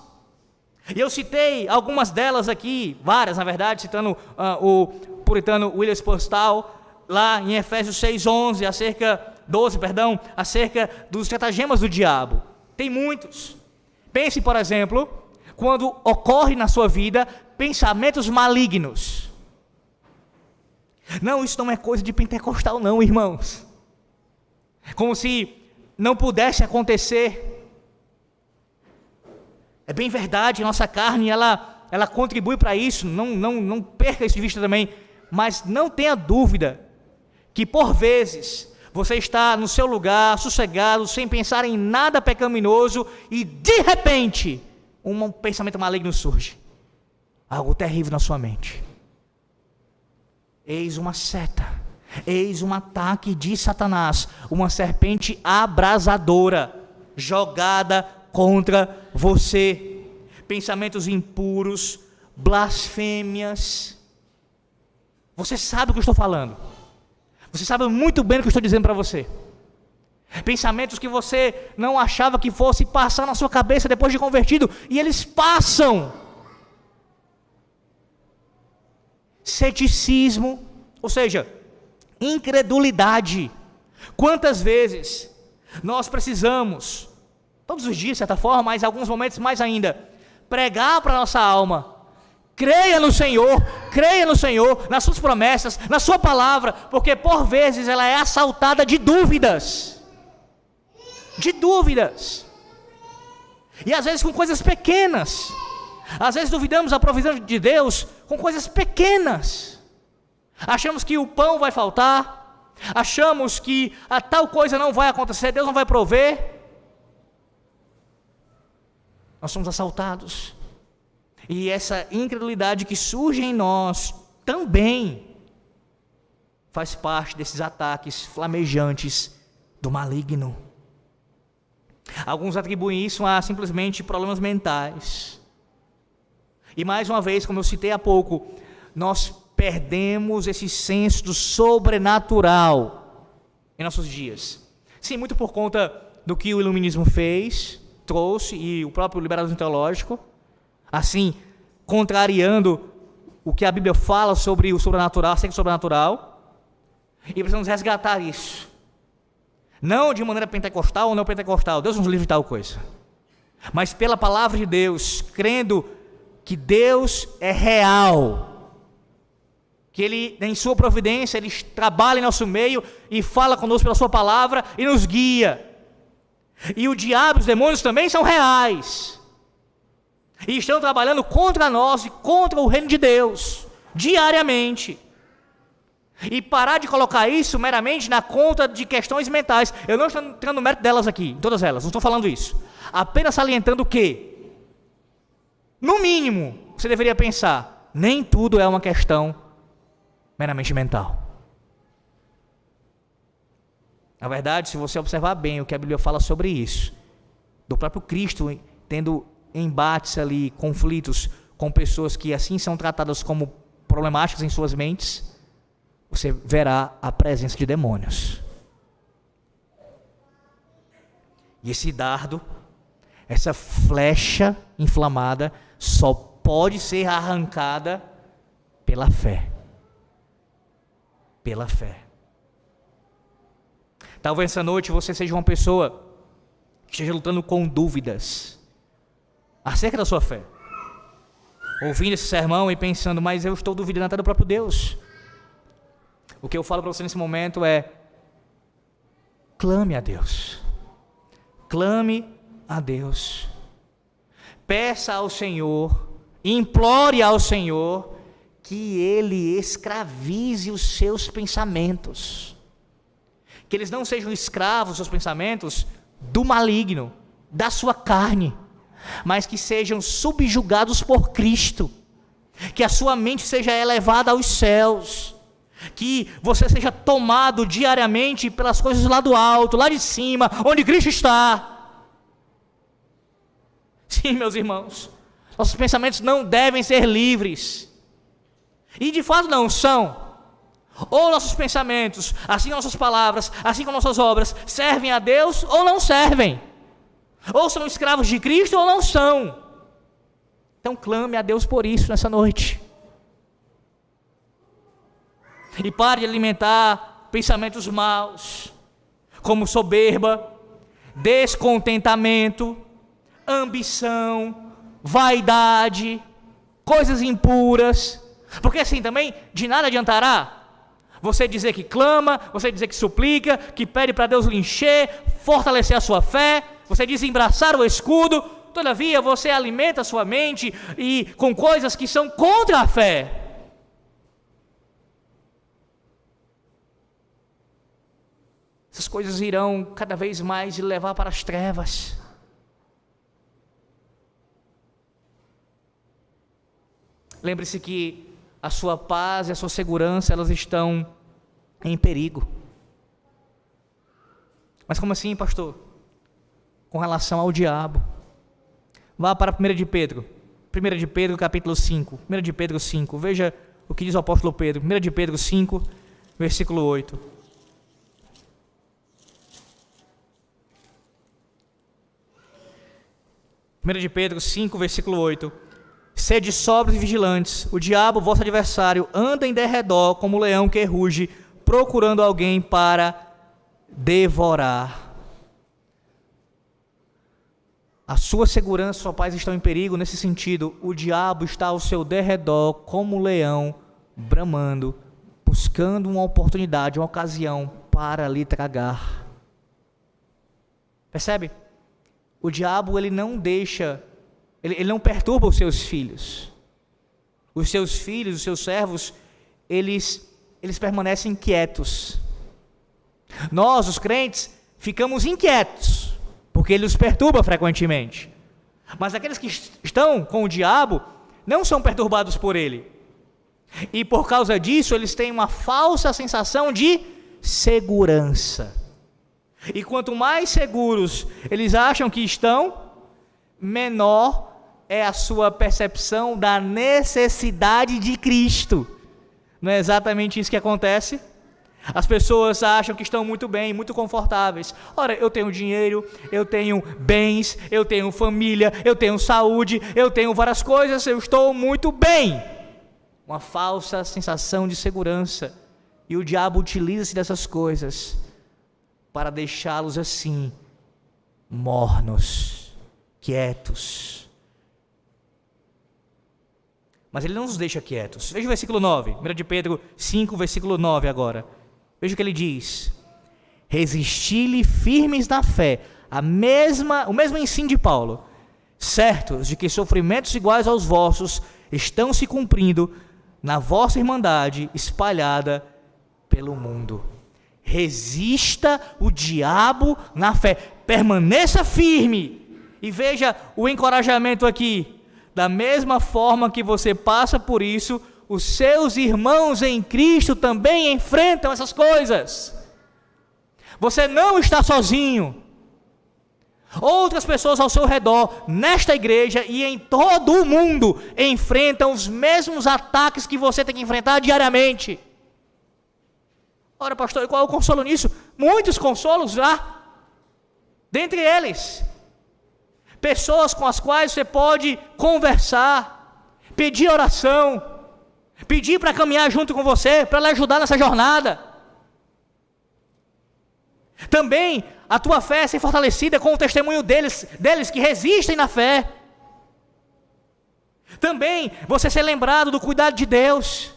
E eu citei algumas delas aqui, várias na verdade, citando o puritano William Postal, lá em Efésios 6:12, acerca dos estratagemas do diabo. Tem muitos. Pense, por exemplo, quando ocorre na sua vida pensamentos malignos. Não, isso não é coisa de pentecostal não, irmãos. Como se não pudesse acontecer. É bem verdade, nossa carne, ela contribui para isso, não perca isso de vista também, mas não tenha dúvida que por vezes você está no seu lugar, sossegado, sem pensar em nada pecaminoso e de repente um pensamento maligno surge, algo terrível na sua mente. Eis uma seta, eis um ataque de Satanás, uma serpente abrasadora, jogada contra você. Pensamentos impuros, blasfêmias. Você sabe o que eu estou falando. Você sabe muito bem o que eu estou dizendo para você. Pensamentos que você não achava que fosse passar na sua cabeça depois de convertido, e eles passam. Ceticismo, ou seja, incredulidade. Quantas vezes nós precisamos, todos os dias de certa forma, mas em alguns momentos mais ainda, pregar para a nossa alma: creia no Senhor, nas suas promessas, na sua palavra, porque por vezes ela é assaltada de dúvidas, e às vezes com coisas pequenas. Às vezes duvidamos da provisão de Deus com coisas pequenas. Achamos que o pão vai faltar, achamos que a tal coisa não vai acontecer, Deus não vai prover. Nós somos assaltados. E essa incredulidade que surge em nós também faz parte desses ataques flamejantes do maligno. Alguns atribuem isso a simplesmente problemas mentais. E mais uma vez, como eu citei há pouco, nós perdemos esse senso do sobrenatural em nossos dias. Sim, muito por conta do que o iluminismo trouxe, e o próprio liberalismo teológico, assim, contrariando o que a Bíblia fala sobre o sobrenatural, acerca do sobrenatural, e precisamos resgatar isso. Não de maneira pentecostal ou não pentecostal, Deus nos livre de tal coisa, mas pela palavra de Deus, crendo que Deus é real, que Ele, em sua providência, Ele trabalha em nosso meio e fala conosco pela sua palavra e nos guia. E o diabo e os demônios também são reais, e estão trabalhando contra nós e contra o reino de Deus, diariamente. E parar de colocar isso meramente na conta de questões mentais. Eu não estou entrando no mérito delas aqui, todas elas, não estou falando isso. Apenas salientando que, no mínimo, você deveria pensar: nem tudo é uma questão meramente mental. Na verdade, se você observar bem o que a Bíblia fala sobre isso, do próprio Cristo tendo embates ali, conflitos com pessoas que assim são tratadas como problemáticas em suas mentes, você verá a presença de demônios. E esse dardo, essa flecha inflamada, só pode ser arrancada pela fé. Pela fé. Talvez essa noite você seja uma pessoa que esteja lutando com dúvidas acerca da sua fé. Ouvindo esse sermão e pensando, mas eu estou duvidando até do próprio Deus. O que eu falo para você nesse momento é: clame a Deus. Clame a Deus. Peça ao Senhor, implore ao Senhor que Ele escravize os seus pensamentos. Que eles não sejam escravos, os seus pensamentos, do maligno, da sua carne, mas que sejam subjugados por Cristo. Que a sua mente seja elevada aos céus. Que você seja tomado diariamente pelas coisas lá do alto, lá de cima, onde Cristo está. Sim, meus irmãos, nossos pensamentos não devem ser livres. E de fato não são. Ou nossos pensamentos, assim como nossas palavras, assim como nossas obras, servem a Deus ou não servem. Ou são escravos de Cristo ou não são. Então clame a Deus por isso nessa noite. E pare de alimentar pensamentos maus, como soberba, descontentamento, ambição, vaidade, coisas impuras. Porque assim também de nada adiantará você dizer que clama, você dizer que suplica, que pede para Deus lhe encher, fortalecer a sua fé, você diz embraçar o escudo, todavia você alimenta a sua mente e com coisas que são contra a fé. Essas coisas irão cada vez mais lhe levar para as trevas. Lembre-se que a sua paz e a sua segurança, elas estão em perigo. Mas como assim, pastor? Com relação ao diabo. Vá para 1 de Pedro. 1 de Pedro, capítulo 5. 1 de Pedro 5. Veja o que diz o apóstolo Pedro. 1 de Pedro 5, versículo 8. Primeira de Pedro 5, versículo 8. Sede sóbrios e vigilantes, o diabo, vosso adversário, anda em derredor como um leão que ruge, procurando alguém para devorar. A sua segurança e sua paz estão em perigo nesse sentido. O diabo está ao seu derredor como um leão, bramando, buscando uma oportunidade, uma ocasião para lhe tragar. Percebe? O diabo, ele não deixa, ele não perturba os seus filhos. Os seus filhos, os seus servos, eles permanecem quietos. Nós, os crentes, ficamos inquietos, porque ele os perturba frequentemente. Mas aqueles que estão com o diabo, não são perturbados por ele. E por causa disso, eles têm uma falsa sensação de segurança. E quanto mais seguros eles acham que estão, menor é a sua percepção da necessidade de Cristo. Não é exatamente isso que acontece? As pessoas acham que estão muito bem, muito confortáveis. Ora, eu tenho dinheiro, eu tenho bens, eu tenho família, eu tenho saúde, eu tenho várias coisas, eu estou muito bem. Uma falsa sensação de segurança. E o diabo utiliza-se dessas coisas para deixá-los assim, mornos, quietos. Mas ele não nos deixa quietos. Veja o versículo 9, 1 de Pedro 5, versículo 9 agora. Veja o que ele diz: resisti-lhe firmes na fé, o mesmo ensino de Paulo, certos de que sofrimentos iguais aos vossos estão se cumprindo na vossa irmandade espalhada pelo mundo. Resista o diabo na fé, permaneça firme. E veja o encorajamento aqui: da mesma forma que você passa por isso, os seus irmãos em Cristo também enfrentam essas coisas. Você não está sozinho. Outras pessoas ao seu redor, nesta igreja e em todo o mundo, enfrentam os mesmos ataques que você tem que enfrentar diariamente. Ora, pastor, e qual é o consolo nisso? Muitos consolos há. Dentre eles, pessoas com as quais você pode conversar, pedir oração, pedir para caminhar junto com você, para lhe ajudar nessa jornada. Também a tua fé ser fortalecida com o testemunho deles que resistem na fé. Também você ser lembrado do cuidado de Deus,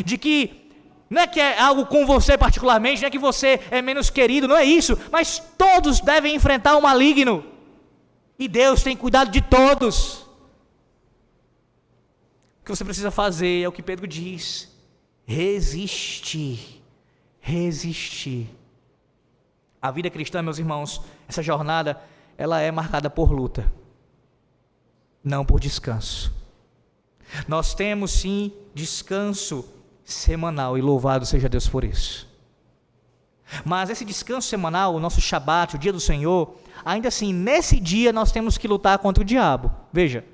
de que não é que é algo com você particularmente, não é que você é menos querido, não é isso, mas todos devem enfrentar o maligno, e Deus tem cuidado de todos. O que você precisa fazer é o que Pedro diz: resistir. A vida cristã, meus irmãos, essa jornada, ela é marcada por luta, não por descanso. Nós temos sim descanso semanal, e louvado seja Deus por isso. Mas esse descanso semanal, o nosso Shabat, o dia do Senhor, ainda assim, nesse dia nós temos que lutar contra o diabo. Veja,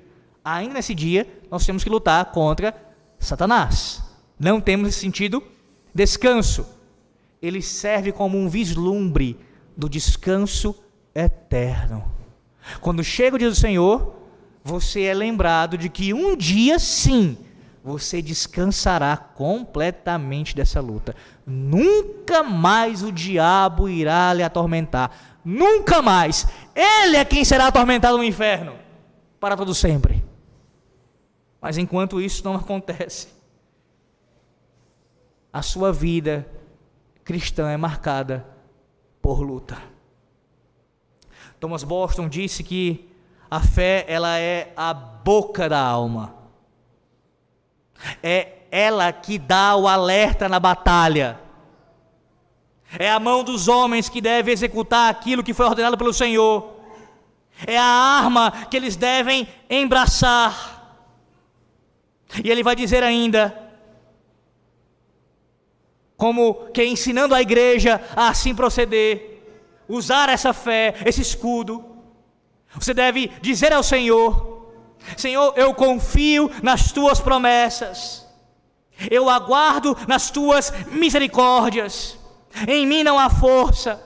ainda nesse dia nós temos que lutar contra Satanás. Não temos esse sentido descanso. Ele serve como um vislumbre do descanso eterno. Quando chega o dia do Senhor, você é lembrado de que um dia sim, você descansará completamente dessa luta. Nunca mais o diabo irá lhe atormentar. Nunca mais. Ele é quem será atormentado no inferno para todo sempre. Mas enquanto isso não acontece, a sua vida cristã é marcada por luta. Thomas Boston disse que a fé, ela é a boca da alma. É ela que dá o alerta na batalha. É a mão dos homens que deve executar aquilo que foi ordenado pelo Senhor. É a arma que eles devem embraçar. E ele vai dizer ainda, como que ensinando a igreja a assim proceder, usar essa fé, esse escudo. Você deve dizer ao Senhor: Senhor, eu confio nas tuas promessas, eu aguardo nas tuas misericórdias. Em mim não há força,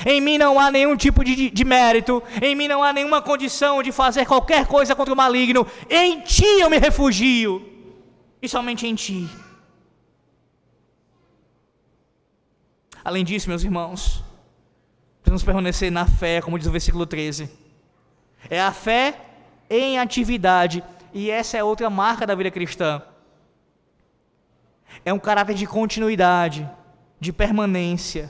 em mim não há nenhum tipo de mérito, em mim não há nenhuma condição de fazer qualquer coisa contra o maligno. Em ti eu me refugio, e somente em ti. Além disso, meus irmãos, precisamos permanecer na fé, como diz o versículo 13. É a fé em atividade, e essa é outra marca da vida cristã. É um caráter de continuidade, de permanência.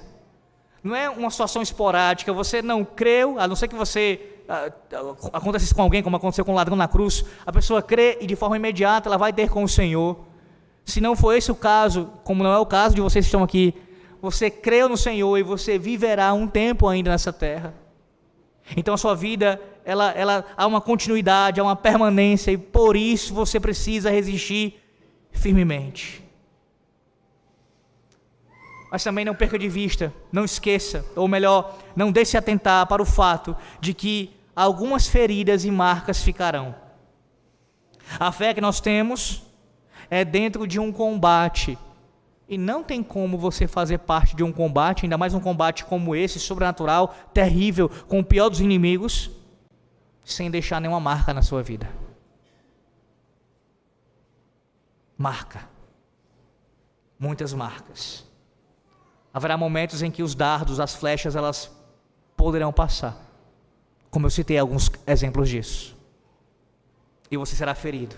Não é uma situação esporádica. Você não creu, a não ser que você acontecesse com alguém, como aconteceu com o ladrão na cruz. A pessoa crê e de forma imediata ela vai ter com o Senhor. Se não for esse o caso, como não é o caso de vocês que estão aqui, você creu no Senhor e você viverá um tempo ainda nessa terra. Então a sua vida, ela há uma continuidade, há uma permanência, e por isso você precisa resistir firmemente. Mas também não perca de vista, não esqueça, ou melhor, não deixe se atentar para o fato de que algumas feridas e marcas ficarão. A fé que nós temos é dentro de um combate, e não tem como você fazer parte de um combate, ainda mais um combate como esse, sobrenatural, terrível, com o pior dos inimigos, sem deixar nenhuma marca na sua vida. Marca. Muitas marcas. Haverá momentos em que os dardos, as flechas, elas poderão passar. Como eu citei alguns exemplos disso. E você será ferido.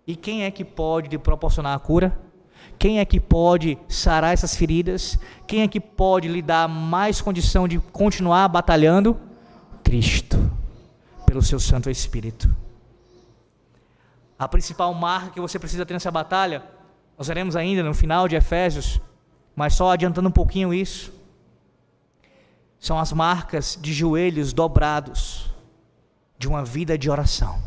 E quem é que pode lhe proporcionar a cura? Quem é que pode sarar essas feridas? Quem é que pode lhe dar mais condição de continuar batalhando? Cristo, pelo seu Santo Espírito. A principal marca que você precisa ter nessa batalha, nós veremos ainda no final de Efésios, mas só adiantando um pouquinho isso, são as marcas de joelhos dobrados, de uma vida de oração.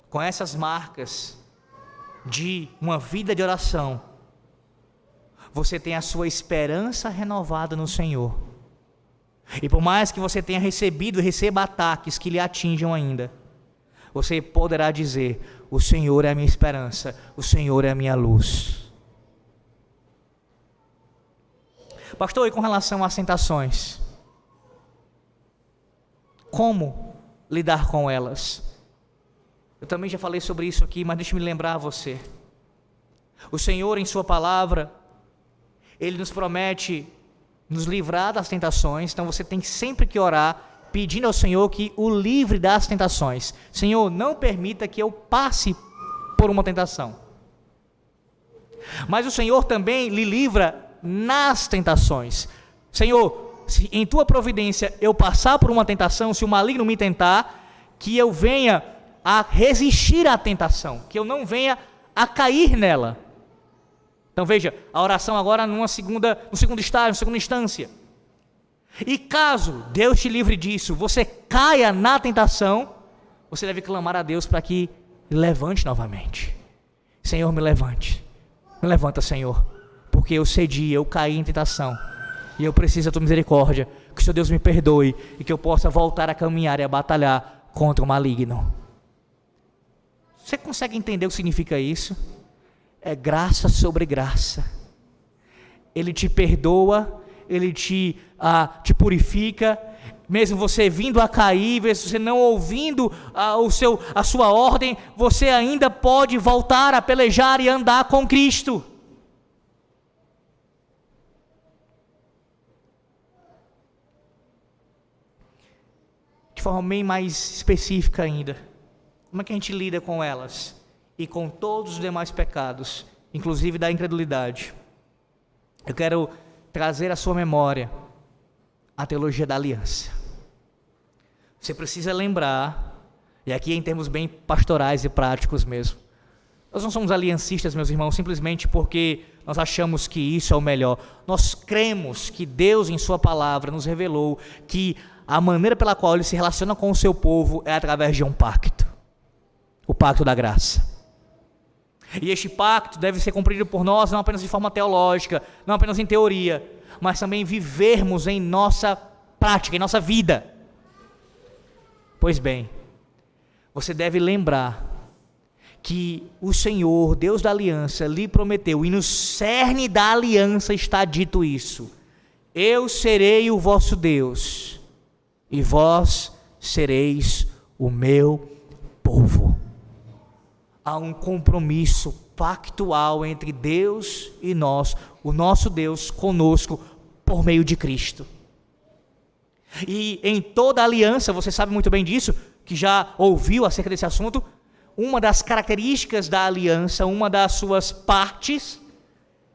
Com essas marcas de uma vida de oração, você tem a sua esperança renovada no Senhor. E por mais que você tenha receba ataques que lhe atinjam ainda, você poderá dizer: o Senhor é a minha esperança, o Senhor é a minha luz. Pastor, e com relação às tentações? Como lidar com elas? Eu também já falei sobre isso aqui, mas deixe-me lembrar a você. O Senhor, em sua palavra, Ele nos promete nos livrar das tentações. Então você tem sempre que orar, pedindo ao Senhor que o livre das tentações. Senhor, não permita que eu passe por uma tentação. Mas o Senhor também lhe livra nas tentações. Senhor, se em tua providência eu passar por uma tentação, se o maligno me tentar, que eu venha a resistir à tentação, que eu não venha a cair nela. Então veja, a oração agora no segundo estágio, na segunda instância. E caso Deus te livre disso, você caia na tentação, você deve clamar a Deus para que levante novamente. Senhor, me levante. Me levanta, Senhor, porque eu cedi, eu caí em tentação, e eu preciso da tua misericórdia, que o Senhor Deus me perdoe, e que eu possa voltar a caminhar e a batalhar contra o maligno. Você consegue entender o que significa isso? É graça sobre graça. Ele te perdoa, Ele te purifica, mesmo você vindo a cair, mesmo você não ouvindo a sua ordem, você ainda pode voltar a pelejar e andar com Cristo. De forma bem mais específica ainda, como é que a gente lida com elas? E com todos os demais pecados, inclusive da incredulidade. Eu quero trazer à sua memória a teologia da aliança. Você precisa lembrar, e aqui em termos bem pastorais e práticos mesmo, nós não somos aliancistas, meus irmãos, simplesmente porque nós achamos que isso é o melhor. Nós cremos que Deus, em sua palavra, nos revelou que a maneira pela qual Ele se relaciona com o seu povo é através de um pacto. O pacto da graça. E este pacto deve ser cumprido por nós não apenas de forma teológica, não apenas em teoria, mas também vivermos em nossa prática, em nossa vida. Pois bem, você deve lembrar que o Senhor, Deus da aliança, lhe prometeu, e no cerne da aliança está dito isso: eu serei o vosso Deus, e vós sereis o meu povo. Há um compromisso pactual entre Deus e nós, o nosso Deus conosco, por meio de Cristo. E em toda aliança, você sabe muito bem disso, que já ouviu acerca desse assunto, uma das características da aliança, uma das suas partes,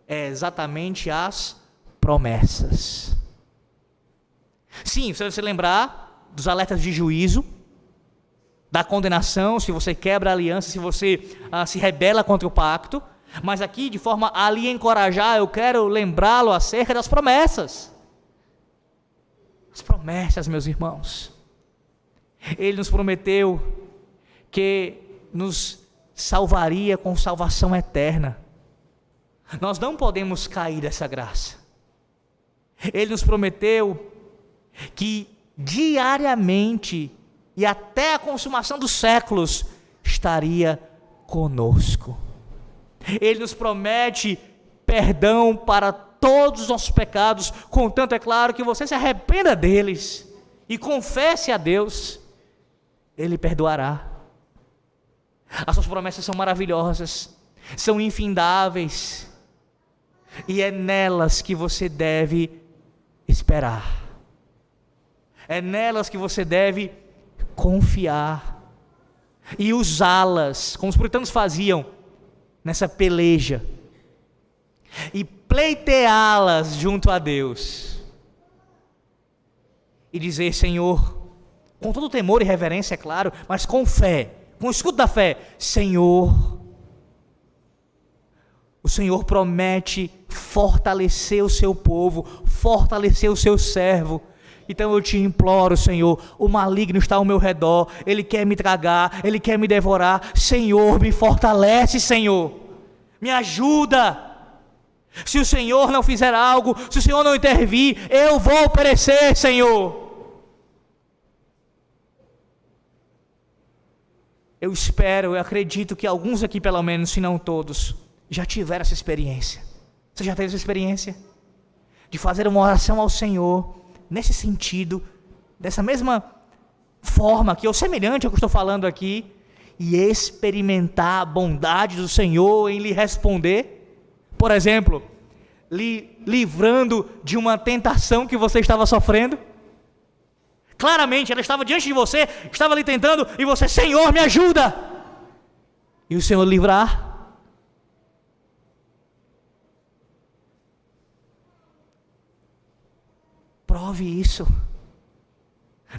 é exatamente as promessas. Sim, você deve se lembrar dos alertas de juízo, da condenação, se você quebra a aliança, se você se rebela contra o pacto, mas aqui, de forma a lhe encorajar, eu quero lembrá-lo acerca das promessas. As promessas, meus irmãos. Ele nos prometeu que nos salvaria com salvação eterna. Nós não podemos cair dessa graça. Ele nos prometeu que diariamente e até a consumação dos séculos estaria conosco. Ele nos promete perdão para todos os nossos pecados, contanto, é claro, que você se arrependa deles e confesse a Deus. Ele perdoará. As suas promessas são maravilhosas, são infindáveis, e é nelas que você deve esperar. É nelas que você deve confiar e usá-las, como os puritanos faziam nessa peleja, e pleiteá-las junto a Deus, e dizer: Senhor, com todo temor e reverência, é claro, mas com fé, com o escudo da fé: Senhor, o Senhor promete fortalecer o seu povo, fortalecer o seu servo. Então eu te imploro, Senhor, o maligno está ao meu redor, ele quer me tragar, ele quer me devorar. Senhor, me fortalece, Senhor, me ajuda. Se o Senhor não fizer algo, se o Senhor não intervir, eu vou perecer, Senhor. Eu espero, eu acredito que alguns aqui, pelo menos, se não todos, já tiveram essa experiência. Você já teve essa experiência? De fazer uma oração ao Senhor, nesse sentido, dessa mesma forma aqui, ou semelhante ao que eu estou falando aqui, e experimentar a bondade do Senhor em lhe responder? Por exemplo, lhe livrando de uma tentação que você estava sofrendo? Claramente, ela estava diante de você, estava lhe tentando, e você, Senhor, me ajuda! E o Senhor livrar? Prove isso.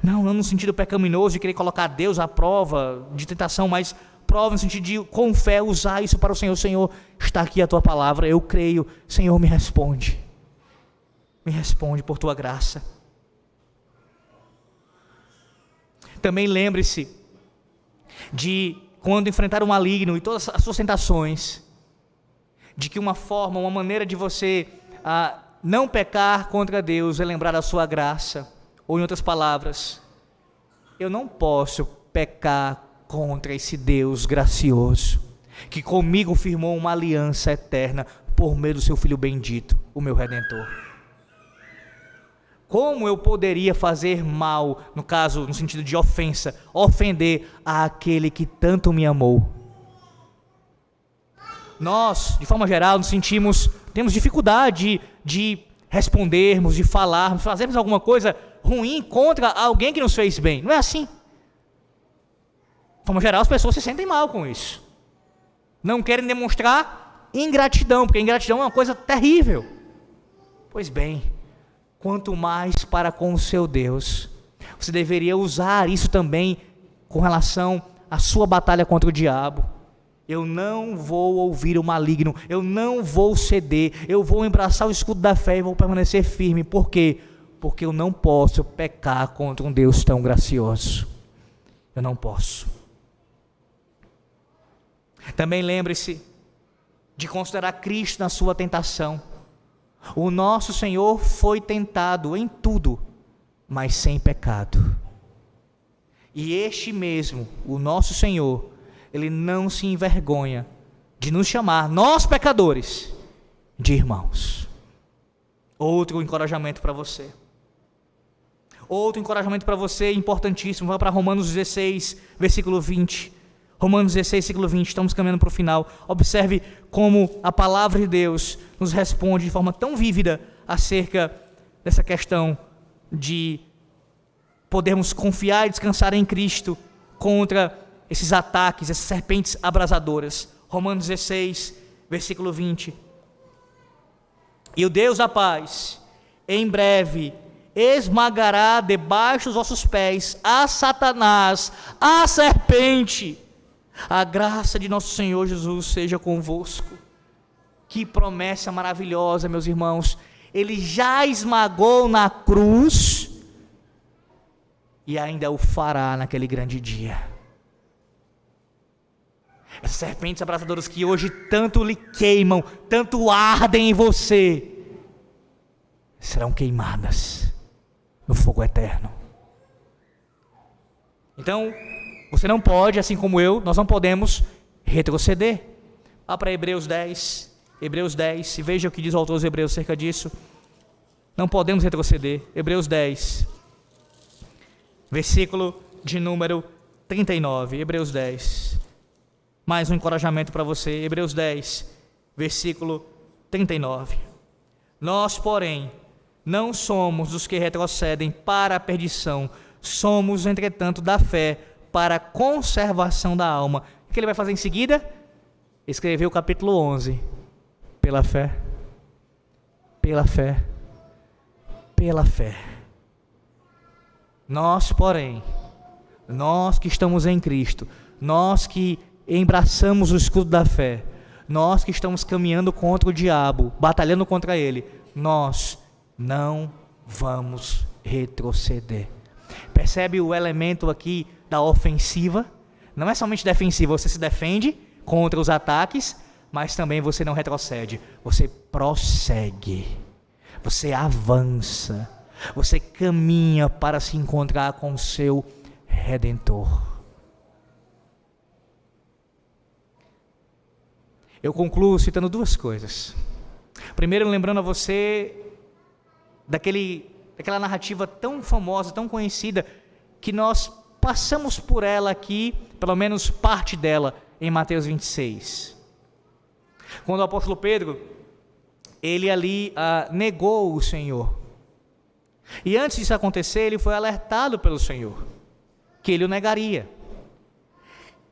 Não no sentido pecaminoso de querer colocar Deus à prova de tentação, mas prove no sentido de, com fé, usar isso para o Senhor. Senhor, está aqui a tua palavra, eu creio. Senhor, me responde. Me responde por tua graça. Também lembre-se de, quando enfrentar o maligno e todas as suas tentações, de que uma maneira de você não pecar contra Deus é lembrar da sua graça. Ou em outras palavras, eu não posso pecar contra esse Deus gracioso, que comigo firmou uma aliança eterna por meio do seu Filho bendito, o meu Redentor. Como eu poderia fazer mal, no caso, no sentido de ofensa, ofender àquele que tanto me amou? Nós, de forma geral, temos dificuldade de respondermos, de falarmos, fazermos alguma coisa ruim contra alguém que nos fez bem. Não é assim. De forma geral, as pessoas se sentem mal com isso. Não querem demonstrar ingratidão, porque ingratidão é uma coisa terrível. Pois bem, quanto mais para com o seu Deus, você deveria usar isso também com relação à sua batalha contra o diabo. Eu não vou ouvir o maligno, eu não vou ceder, eu vou abraçar o escudo da fé e vou permanecer firme. Por quê? Porque eu não posso pecar contra um Deus tão gracioso. Eu não posso. Também lembre-se de considerar Cristo na sua tentação. O nosso Senhor foi tentado em tudo, mas sem pecado. E este mesmo, o nosso Senhor, Ele não se envergonha de nos chamar, nós pecadores, de irmãos. Outro encorajamento para você. Outro encorajamento para você, importantíssimo. Vai para Romanos 16, versículo 20. Romanos 16, versículo 20, estamos caminhando para o final. Observe como a palavra de Deus nos responde de forma tão vívida acerca dessa questão de podermos confiar e descansar em Cristo contra esses ataques, essas serpentes abrasadoras. Romanos 16, versículo 20. E o Deus da paz, em breve, esmagará debaixo dos vossos pés a Satanás, a serpente. A graça de nosso Senhor Jesus seja convosco. Que promessa maravilhosa, meus irmãos. Ele já esmagou na cruz e ainda o fará naquele grande dia. Essas serpentes abrasadoras que hoje tanto lhe queimam, tanto ardem em você, serão queimadas no fogo eterno. Então, você não pode, assim como eu, nós não podemos retroceder. Vá para Hebreus 10, e veja o que diz o autor dos Hebreus acerca disso. Não podemos retroceder. Hebreus 10, versículo de número 39, Hebreus 10. Mais um encorajamento para você, Hebreus 10, versículo 39. Nós, porém, não somos dos que retrocedem para a perdição, somos, entretanto, da fé para a conservação da alma. O que ele vai fazer em seguida? Escreveu o capítulo 11. Pela fé, pela fé, pela fé. Nós, porém, nós que estamos em Cristo, nós que embraçamos o escudo da fé, nós que estamos caminhando contra o diabo, batalhando contra ele, nós não vamos retroceder. Percebe o elemento aqui da ofensiva? Não é somente defensiva, você se defende contra os ataques, mas também você não retrocede, você prossegue, você avança, você caminha para se encontrar com o seu Redentor. Eu concluo citando duas coisas. Primeiro, lembrando a você daquela narrativa tão famosa, tão conhecida, que nós passamos por ela aqui, pelo menos parte dela, em Mateus 26. Quando o apóstolo Pedro, ele ali negou o Senhor. E antes disso acontecer, ele foi alertado pelo Senhor, que ele o negaria.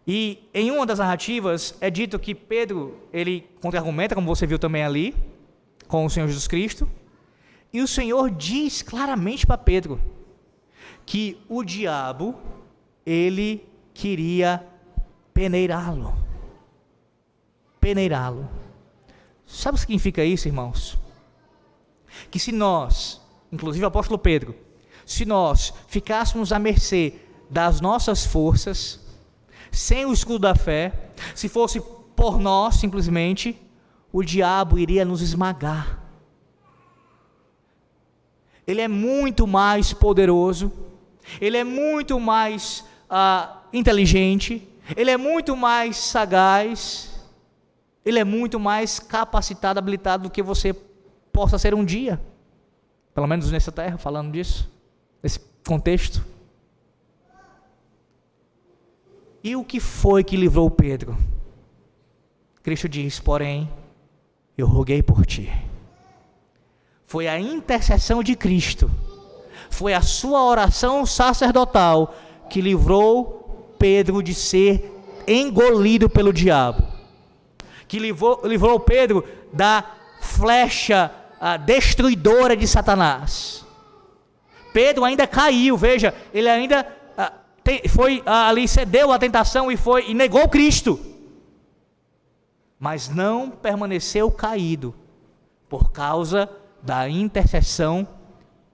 E em uma das narrativas é dito que Pedro, ele contra-argumenta, como você viu também ali, com o Senhor Jesus Cristo, e o Senhor diz claramente para Pedro, que o diabo, ele queria peneirá-lo. Peneirá-lo. Sabe o que significa isso, irmãos? Que se nós, inclusive o apóstolo Pedro, se nós ficássemos à mercê das nossas forças, sem o escudo da fé, se fosse por nós simplesmente, o diabo iria nos esmagar. Ele é muito mais poderoso, ele é muito mais inteligente, ele é muito mais sagaz, ele é muito mais capacitado, habilitado do que você possa ser um dia, pelo menos nessa terra, falando disso, nesse contexto. E o que foi que livrou Pedro? Cristo diz, porém, eu roguei por ti. Foi a intercessão de Cristo, foi a sua oração sacerdotal que livrou Pedro de ser engolido pelo diabo, que livrou Pedro da flecha destruidora de Satanás. Pedro ainda caiu, veja, ele ainda cedeu à tentação e negou Cristo, mas não permaneceu caído, por causa da intercessão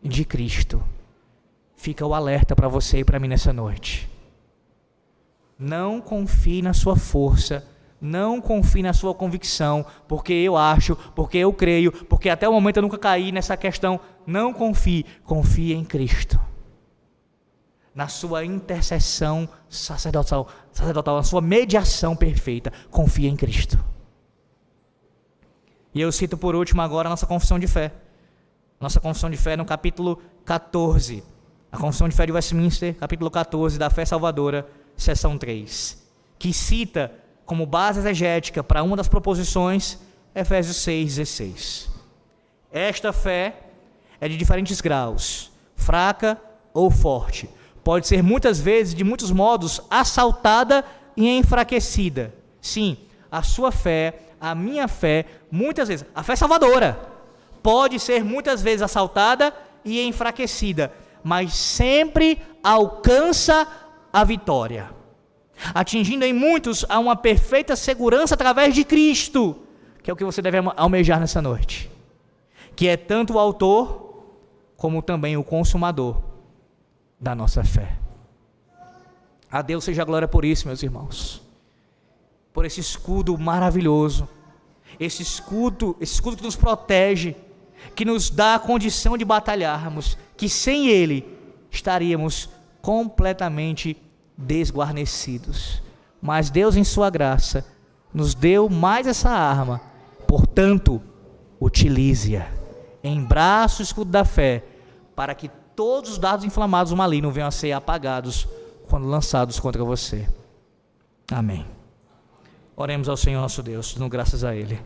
de Cristo. Fica o alerta para você e para mim nessa noite. Não confie na sua força, não confie na sua convicção, porque eu acho, porque eu creio, porque até o momento eu nunca caí nessa questão. Não confie em Cristo, na sua intercessão sacerdotal, na sua mediação perfeita. Confie em Cristo. E eu cito por último agora a nossa confissão de fé. Nossa confissão de fé no capítulo 14. A confissão de fé de Westminster, capítulo 14, da fé salvadora, seção 3. Que cita como base exegética para uma das proposições, Efésios 6,16. Esta fé é de diferentes graus, fraca ou forte. Pode ser muitas vezes, de muitos modos, assaltada e enfraquecida. Sim, a sua fé, a minha fé, muitas vezes, a fé salvadora, pode ser muitas vezes assaltada e enfraquecida, mas sempre alcança a vitória, atingindo em muitos a uma perfeita segurança através de Cristo, que é o que você deve almejar nessa noite, que é tanto o autor como também o consumador da nossa fé. A Deus seja a glória por isso, meus irmãos, por esse escudo maravilhoso, esse escudo que nos protege, que nos dá a condição de batalharmos, que sem ele estaríamos completamente desguarnecidos. Mas Deus, em sua graça, nos deu mais essa arma. Portanto, utilize-a, embrace o escudo da fé, para que todos os dardos inflamados do maligno venham a ser apagados quando lançados contra você. Amém. Oremos ao Senhor nosso Deus, dando graças a Ele.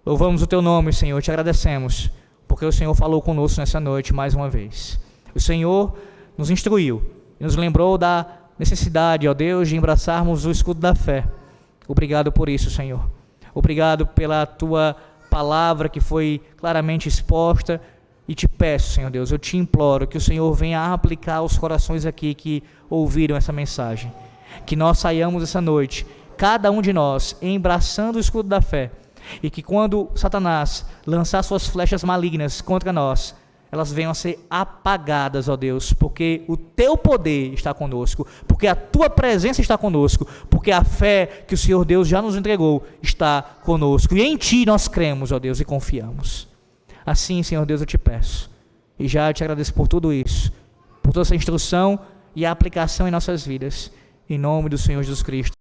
Louvamos o Teu nome, Senhor, te agradecemos, porque o Senhor falou conosco nessa noite mais uma vez. O Senhor nos instruiu e nos lembrou da necessidade, ó Deus, de embraçarmos o escudo da fé. Obrigado por isso, Senhor. Obrigado pela Tua palavra que foi claramente exposta, e te peço, Senhor Deus, eu te imploro que o Senhor venha aplicar aos corações aqui que ouviram essa mensagem, que nós saiamos essa noite, cada um de nós, embraçando o escudo da fé, e que quando Satanás lançar suas flechas malignas contra nós, elas venham a ser apagadas, ó Deus, porque o teu poder está conosco, porque a tua presença está conosco, porque a fé que o Senhor Deus já nos entregou está conosco, e em ti nós cremos, ó Deus, e confiamos. Assim, Senhor Deus, eu te peço, e já te agradeço por tudo isso, por toda essa instrução e a aplicação em nossas vidas, em nome do Senhor Jesus Cristo.